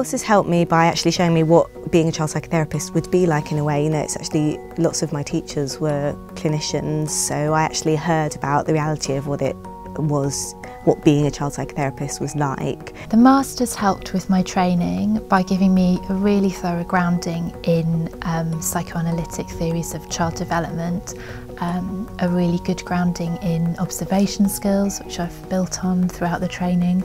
course has helped me by actually showing me what being a child psychotherapist would be like in a way. You know, it's actually, lots of my teachers were clinicians, so I actually heard about the reality of what it was, what being a child psychotherapist was like. The Masters helped with my training by giving me a really thorough grounding in psychoanalytic theories of child development, a really good grounding in observation skills, which I've built on throughout the training,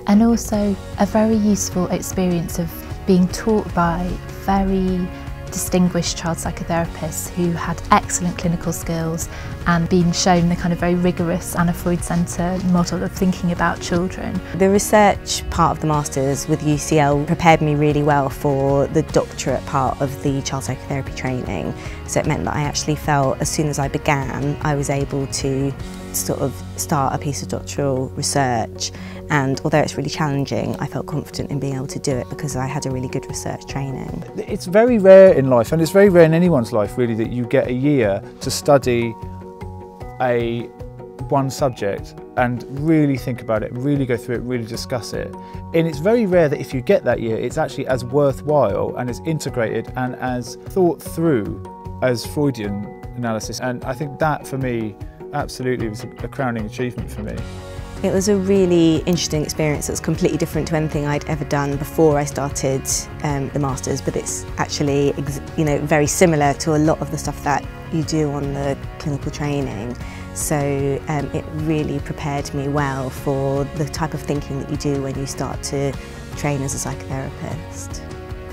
and also a very useful experience of being taught by very distinguished child psychotherapists who had excellent clinical skills and being shown the kind of very rigorous Anna Freud Centre model of thinking about children. The research part of the Masters with UCL prepared me really well for the doctorate part of the child psychotherapy training. So it meant that I actually felt, as soon as I began, I was able to sort of start a piece of doctoral research, and although it's really challenging, I felt confident in being able to do it because I had a really good research training. It's very rare in life, and it's very rare in anyone's life really, that you get a year to study one subject and really think about it, really go through it, really discuss it. And it's very rare that if you get that year, it's actually as worthwhile and as integrated and as thought through as Freudian analysis. And I think that for me absolutely was a crowning achievement for me. It was a really interesting experience that's completely different to anything I'd ever done before I started the Masters, but it's actually very similar to a lot of the stuff that you do on the clinical training. So it really prepared me well for the type of thinking that you do when you start to train as a psychotherapist.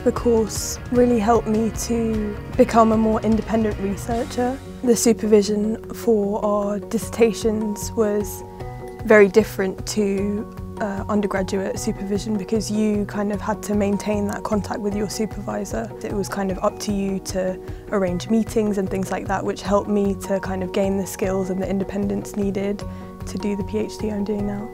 The course really helped me to become a more independent researcher. The supervision for our dissertations was very different to undergraduate supervision because you kind of had to maintain that contact with your supervisor. It was kind of up to you to arrange meetings and things like that, which helped me to kind of gain the skills and the independence needed to do the PhD I'm doing now.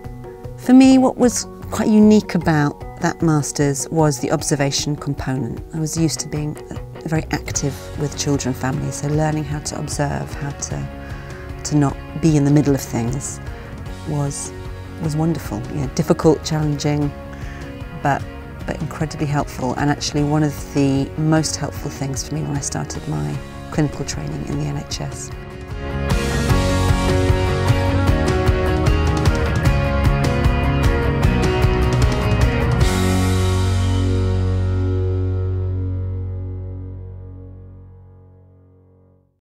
For me, what was quite unique about that Masters was the observation component. I was used to being very active with children and families, so learning how to observe, how to not be in the middle of things was wonderful. Difficult, challenging, but incredibly helpful, and actually one of the most helpful things for me when I started my clinical training in the NHS.